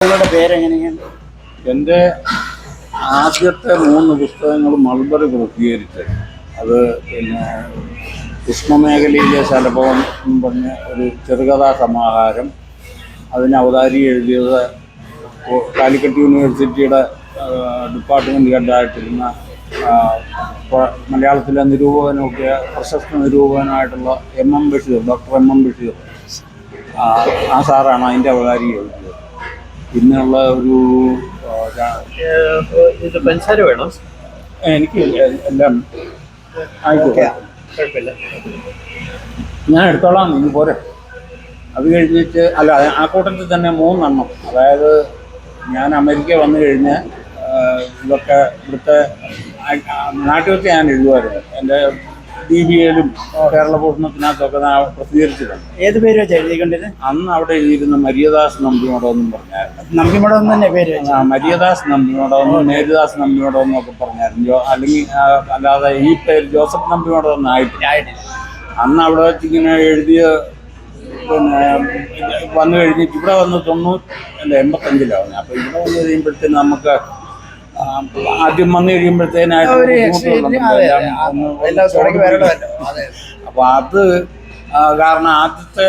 നിങ്ങളുടെ പേരെങ്ങനെയാണ്? എൻ്റെ ആദ്യത്തെ 3 പുസ്തകങ്ങൾ മൾബറി പ്രസിദ്ധീകരിച്ചത്. അത് പിന്നെ ഉഷ്ണമേഖലയിലെ ശലഭം എന്ന് പറഞ്ഞ ഒരു ചെറുകഥാ സമാഹാരം. അതിന് അവതാരി എഴുതിയത് കാലിക്കറ്റ് യൂണിവേഴ്സിറ്റിയുടെ ഡിപ്പാർട്ട്മെൻറ്റ് ഹെഡായിട്ടിരുന്ന മലയാളത്തിലെ നിരൂപകനൊക്കെ പ്രശസ്ത നിരൂപകനായിട്ടുള്ള MM Basheer, doctor MM Basheer, ആ സാറാണ് അതിൻ്റെ അവതാരി എഴുതിയത്. പിന്നെയുള്ള ഒരു ഇത് പഞ്ചസാര വേണം. എനിക്ക് എല്ലാം ആയിക്കോട്ടെ, കുഴപ്പമില്ല, ഞാൻ എടുത്തോളാം, നീ പോരെ. അത് കഴിഞ്ഞിട്ട് അല്ല, ആ കൂട്ടത്തിൽ തന്നെ 3 എണ്ണം. അതായത് ഞാൻ അമേരിക്ക വന്നു കഴിഞ്ഞ് ഇതൊക്കെ ഇവിടുത്തെ നാട്ടിൽ വെച്ച് ഞാൻ എഴുതുമായിരുന്നു. എൻ്റെ DBAയിലും കേരള ഭൂഷണത്തിനകത്തൊക്കെ പ്രസിദ്ധീകരിച്ചിട്ടുണ്ട്. ഏത് പേര് വെച്ചാൽ എഴുതിക്കൊണ്ടിരുന്നത്? അന്ന് അവിടെ എഴുതിയിരുന്ന മരിയദാസ് നമ്പിയോടൊന്നും പറഞ്ഞായിരുന്നു. നമ്പിമടം തന്നെ പേര് വെച്ചു. മരിയദാസ് നമ്പിയോടൊന്നും മേരിദാസ് നമ്പിയോടൊന്നും ഒക്കെ പറഞ്ഞായിരുന്നു. അല്ലെങ്കിൽ അല്ലാതെ ഈ പേര് ജോസഫ് നമ്പിയോടൊന്നും ആയിട്ടില്ല. അന്ന് അവിടെ വെച്ച് ഇങ്ങനെ എഴുതിയ പിന്നെ വന്നു കഴിഞ്ഞിട്ട് ഇവിടെ വന്ന് 85-ലാണ്. അപ്പോൾ ഇവിടെ വന്നു കഴിയുമ്പോഴത്തേന് നമുക്ക് ആദ്യം വന്നു കഴിയുമ്പോഴത്തേനായിട്ട് അപ്പോൾ അത് കാരണം ആദ്യത്തെ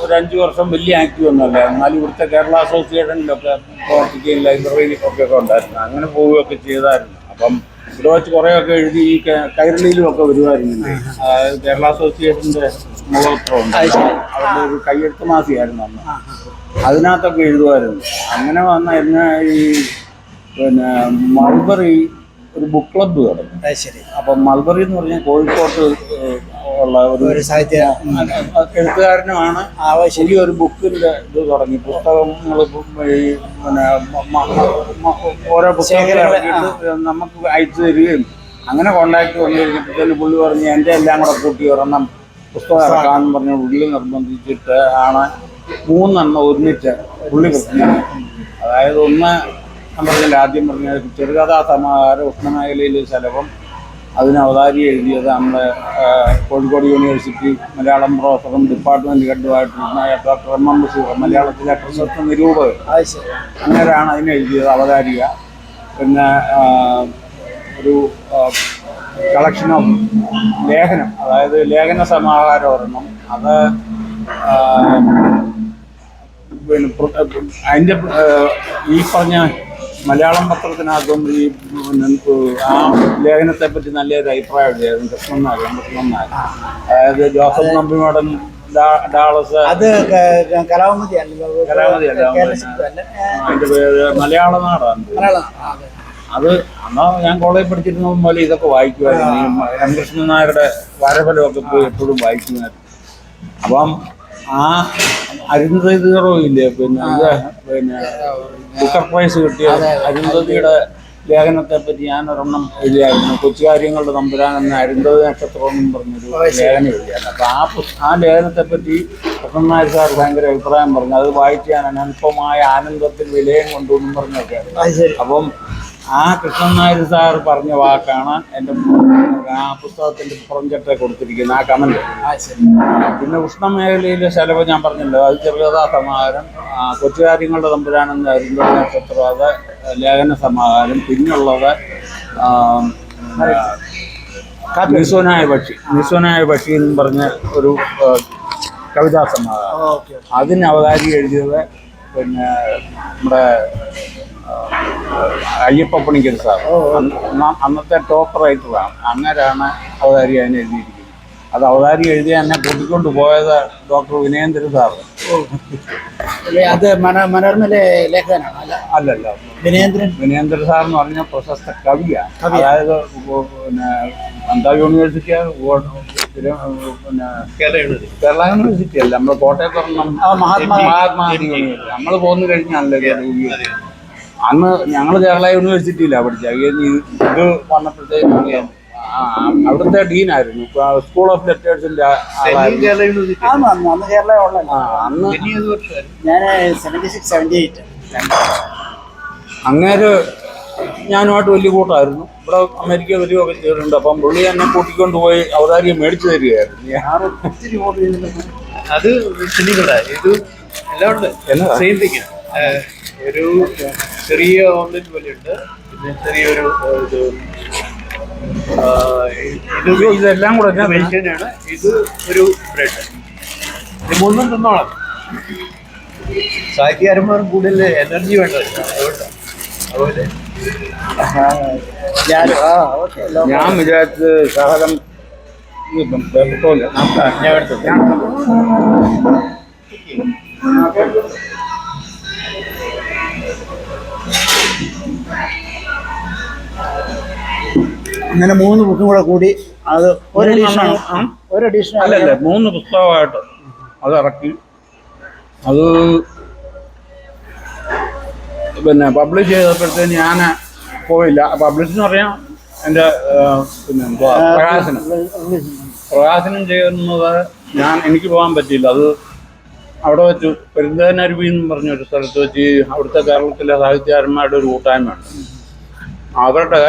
ഒരു 5 വർഷം വലിയ ആക്റ്റീവ് ഒന്നുമല്ല. എന്നാലും ഇവിടുത്തെ കേരള അസോസിയേഷനിലൊക്കെ പ്രവർത്തിക്കുകയും ലൈബ്രറിയിലൊക്കെ ഉണ്ടായിരുന്നു. അങ്ങനെ പോവുകയൊക്കെ ചെയ്തായിരുന്നു. അപ്പം ഇവിടെ വെച്ച് കുറേയൊക്കെ എഴുതി ഈ കൈരളിയിലുമൊക്കെ വരുമായിരുന്നു. കേരള അസോസിയേഷൻ്റെ മുഖപത്രം ഉണ്ടായിരുന്നു. അവരുടെ ഒരു കയ്യെഴുത്ത് മാസികയായിരുന്നു അന്ന്. അതിനകത്തൊക്കെ എഴുതുമായിരുന്നു. അങ്ങനെ വന്ന എന്നെ ഈ പിന്നെ മൾബറി ഒരു ബുക്ക് ക്ലബ്ബ് തുടങ്ങി. അപ്പം മൾബറി എന്ന് പറഞ്ഞാൽ കോഴിക്കോട്ട് ഉള്ള ഒരു സാഹിത്യ എഴുത്തുകാരനുമാണ്. ശരി, ഒരു ബുക്കിൻ്റെ ഇത് തുടങ്ങി. പുസ്തകങ്ങൾ ഈ പിന്നെ ഓരോ പുസ്തകങ്ങൾ ഇറങ്ങിയിട്ട് നമുക്ക് അയച്ചു തരികയും അങ്ങനെ കോണ്ടാക്ട് വന്നു കഴിഞ്ഞപ്പോഴത്തേന് പുള്ളി പറഞ്ഞ് എൻ്റെ എല്ലാം കൂടെ കൂട്ടി ഒരെണ്ണം പുസ്തകം ഇറക്കാമെന്ന് പറഞ്ഞ് പുള്ളി നിർബന്ധിച്ചിട്ട് ആണ് 3 എണ്ണം ഒന്നിച്ച് പുള്ളി പ്രസിദ്ധീകരിക്കും. അതായത് ഒന്ന് ഞാൻ പറഞ്ഞില്ല, ആദ്യം പറഞ്ഞ ചെറുകഥാ സമാഹാരം ഉഷ്ണമേഖലയിലെ ശലഭം. അതിന് അവതാരി എഴുതിയത് നമ്മുടെ കോഴിക്കോട് യൂണിവേഴ്സിറ്റി മലയാളം പ്രൊഫസറും ഡിപ്പാർട്ട്മെൻറ്റ് ഹെഡുമായിട്ടിരുന്ന ഡോക്ടർ MM ബഷീർ, മലയാളത്തിലെ പ്രശസ്ത നിരൂപകർ. അങ്ങനെയാണ് അതിന് എഴുതിയത് അവതാരിക. പിന്നെ ഒരു കളക്ഷൻ ഓഫ് ലേഖനം, അതായത് ലേഖന സമാഹാരം ഒരെണ്ണം. അത് പിന്നെ അതിൻ്റെ ഈ പറഞ്ഞ മലയാളം പത്രത്തിനകത്തും ഈ ആ ലേഖനത്തെപ്പറ്റി നല്ലൊരു അഭിപ്രായം എഴുതിയായിരുന്നു കൃഷ്ണൻ നായർ. അതായത് ജോസഫ് നമ്പിമടം ഡാളസ്, അത് കലാമതി അല്ല, അതിൻ്റെ പേര് മലയാള നാടാണ്. അത് അന്നാ ഞാൻ കോളേജിൽ പഠിച്ചിരുന്ന പോലെ ഇതൊക്കെ വായിക്കുമായിരുന്നു. ഈ കൃഷ്ണൻ നായരുടെ വരഫലമൊക്കെ പോയി എപ്പോഴും വായിക്കുമായിരുന്നു. അപ്പം ആ അരുന്ധതിറോ ഇല്ലേ, പിന്നെ ബുക്കർ പ്രൈസ് കിട്ടിയ അരുന്ധതിയുടെ ലേഖനത്തെപ്പറ്റി ഞാനൊരെണ്ണം എഴുതിയായിരുന്നു. കൊച്ചുകാര്യങ്ങളുടെ തമ്പുരാൻ എന്ന അരുന്ധതി നക്ഷത്രം എന്നും പറഞ്ഞൊരു ലേഖനം എഴുതിയായിരുന്നു. അപ്പോൾ ആ ലേഖനത്തെപ്പറ്റി കൃഷ്ണൻ നായർ സാർ ഭയങ്കര അഭിപ്രായം പറഞ്ഞു. അത് വായിച്ച് ഞാൻ അനൽപമായ ആനന്ദത്തിൽ വിലയം കൊണ്ടുവന്നും പറഞ്ഞൊക്കെ. അപ്പം ആ കൃഷ്ണൻ നായർ സാർ പറഞ്ഞ വാക്കാണ് എൻ്റെ ആ പുസ്തകത്തിൻ്റെ പുറംചട്ട കൊടുത്തിരിക്കുന്നത്, ആ കമൻറ്റ്. പിന്നെ ഉഷ്ണമേഖലയിലെ ശലഭം ഞാൻ പറഞ്ഞല്ലോ, അത് ചെറുകഥാ സമാഹാരം. കൊച്ചുകാര്യങ്ങളുടെ തമ്പുരാനെന്ന അരുന്ധതി നക്ഷത്രം, അത് ലേഖന സമാഹാരം. പിന്നുള്ളത് നിസ്വനായ പക്ഷി എന്ന് പറഞ്ഞ ഒരു കവിതാ സമാഹാരം. അതിന് അവതാരി എഴുതിയത് പിന്നെ നമ്മുടെ അയ്യപ്പ പണിക്കർ സാർ, അന്നത്തെ ടോപ്പ് റൈറ്ററാണ്. അങ്ങനെയാണ് അവതാരി അതിന് എഴുതിയിരിക്കുന്നത്. അത് അവതാരി എഴുതിയ എന്നെ കൂട്ടിക്കൊണ്ട് പോയത് ഡോക്ടർ വിനയേന്ദ്രൻ സാർ. അത് മനോരമയിലെ ലേഖനാണ്? അല്ലല്ല, വിനയേന്ദ്രൻ സാർ എന്ന് പറഞ്ഞ പ്രശസ്ത കവിയാണ്. അതായത് പിന്നെ എന്താ യൂണിവേഴ്സിറ്റി, പിന്നെ കേരള യൂണിവേഴ്സിറ്റി അല്ല, നമ്മൾ കോട്ടയത്ത് മഹാത്മാഗാന്ധി യൂണിവേഴ്സിറ്റി. നമ്മൾ പോന്നു കഴിഞ്ഞാണല്ലോ അന്ന് ഞങ്ങൾ കേരള യൂണിവേഴ്സിറ്റിയിലാണ് പഠിച്ചത്. ഇത് വന്നപ്പോഴത്തേക്ക് അവിടുത്തെ ഡീനായിരുന്നു. സ്കൂൾ ഓഫ് ലെറ്റേഴ്സിന്റെ അന്ന് കേരള അന്ന് ഞാൻ 76-78 അങ്ങേര് ഞാനുമായിട്ട് വലിയ കൂട്ടായിരുന്നു. ഇവിടെ അമേരിക്ക വരികയൊക്കെ ചെയ്തിട്ടുണ്ട്. അപ്പം പുള്ളി എന്നെ കൂട്ടിക്കൊണ്ട് പോയി അവതാരിയെ മേടിച്ചു തരികയായിരുന്നു. അത് ഇത് എല്ലാം ഉണ്ട്. ഒരു ചെറിയ ഓംലെറ്റ് പോലെ ഉണ്ട്, പിന്നെ ചെറിയൊരു ഇത് ഇതെല്ലാം കൂടെ വെജിറ്റേറിയനാണ്. ഇത് ഒരു ബ്രെഡ്. ഇത് മൂന്നും തിന്നോളാം. സാഹിത്യകാരന്മാർ കൂടുതൽ എനർജി വേണ്ടത് അതുപോലെ ഞാൻ വിചാരിച്ചത് സഹലം ഞാൻ എടുത്തു. അങ്ങനെ 3 ബുക്കും കൂടെ കൂടി അത് ഒരു എഡിഷനാണ്. ഒരു എഡിഷൻ അല്ലല്ല 3 പുസ്തകമായിട്ട് അത് ഇറക്കി. അത് പിന്നെ പബ്ലിഷ് ചെയ്തപ്പോഴത്തേന് ഞാൻ പോയില്ല. പബ്ലിഷ് എന്ന് പറഞ്ഞാൽ എൻ്റെ പിന്നെ എന്തുവാ പ്രകാശനം ചെയ്യുന്നത് എനിക്ക് പോകാൻ പറ്റിയില്ല. അത് അവിടെ വെച്ച് പെരുന്തേനരുവി എന്ന് പറഞ്ഞൊരു സ്ഥലത്ത് വെച്ച് അവിടുത്തെ കേരളത്തിലെ സാഹിത്യകാരന്മാരുടെ ഒരു കൂട്ടായ്മയുണ്ട്. അവരുടെ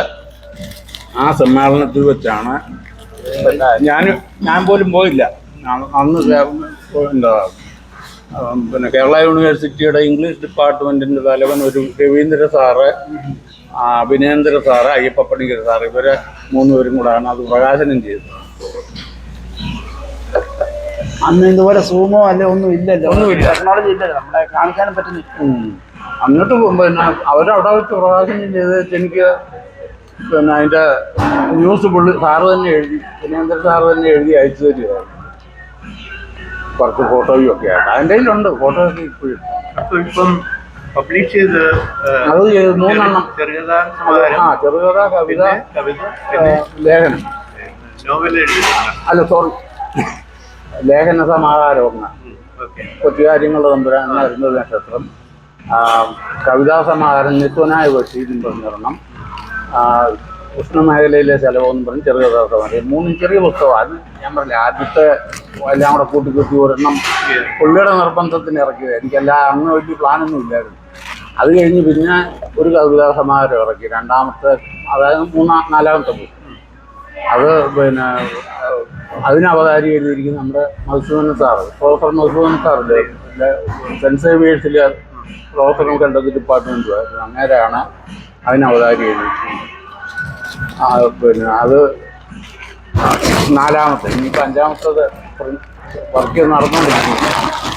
ആ സമ്മേളനത്തിൽ വെച്ചാണ് ഞാൻ പോലും പോയില്ല. അന്ന് എന്താ പിന്നെ കേരള യൂണിവേഴ്സിറ്റിയുടെ ഇംഗ്ലീഷ് ഡിപ്പാർട്ട്മെൻറ്റിൻ്റെ തലവൻ ഒരു Ravindra sir, അഭിനേന്ദ്ര sir, Ayyappa Panicker sir, ഇവരെ 3 പേരും കൂടാണ് അത് പ്രകാശനം ചെയ്തത്. അന്ന് ഇതുപോലെ സൂമോ അല്ലെ ഒന്നും ഇല്ലല്ലോ, ടെക്നോളജി ഇല്ലല്ലോ, നമ്മളെ കാണിക്കാനും പറ്റുന്നില്ല. എന്നിട്ട് പിന്നെ അവരവിടെ വെച്ച് പ്രകാശനം ചെയ്ത് എനിക്ക് പിന്നെ അതിൻ്റെ ന്യൂസ് പുള്ളി സാറ് തന്നെ എഴുതി, അഭിനേന്ദ്ര സാറ് തന്നെ എഴുതി അയച്ചു തരുമായിരുന്നു. കുറച്ച് ഫോട്ടോയും ഒക്കെ ആയിട്ട് അതിൻ്റെ കയ്യിലുണ്ട് ഫോട്ടോയൊക്കെ ഇപ്പോഴും. അപ്പോൾ ഇപ്പം പബ്ലിഷ് ചെയ്ത് അത് 3 ചെറുകഥ, ചെറുകഥ, കവിത, ലേഖനം, നോവൽ അല്ല സോറി ലേഖന സമാഹാരം ഒന്ന്, കൊച്ചുകാര്യങ്ങളുടെ തമ്പുരാൻ അരുന്നത് നക്ഷത്രം, കവിതാ സമാഹാരം നിത്വനായ ബഷീരും പറഞ്ഞിരണം, ഉഷ്ണമേഖലയിലെ ചെലവെന്ന് പറഞ്ഞ് ചെറുകഥാ സമാഹാരം. 3 ചെറിയ പുസ്തകമാണ്. ഞാൻ പറഞ്ഞില്ല ആദ്യത്തെ എല്ലാം കൂടെ കൂട്ടി ഒരെണ്ണം പുള്ളിയുടെ നിർബന്ധത്തിന് ഇറക്കിയത്. എനിക്കെല്ലാം അന്ന് വലിയ പ്ലാനൊന്നും ഇല്ലായിരുന്നു. അത് കഴിഞ്ഞ് പിന്നെ ഒരു കവിതാ സമാഹാരം ഇറക്കി, രണ്ടാമത്തെ, അതായത് 4-ാമത്തെ പുസ്തകം. അത് പിന്നെ അതിന് അവതാരി എഴുതിയിരിക്കുന്നത് നമ്മുടെ മധുസൂദനൻ സാറ്, പ്രൊഫസർ മധുസൂദനൻ സാറിൻ്റെ സെൻറ്റ് സേവിയേഴ്സിലെ പ്രൊഫസറും കണ്ടത് ഡിപ്പാർട്ട്മെൻറ്റുമായിരുന്നു. അങ്ങനെയാണ് അതിന് അവതാരി എഴുതിയിരിക്കുന്നത്. പിന്നെ അത് 4-ാമത്തെ, ഇനിയിപ്പോൾ 5-ാമത്തത് വർക്ക് നടന്നുകൊണ്ടിരിക്കുന്നു.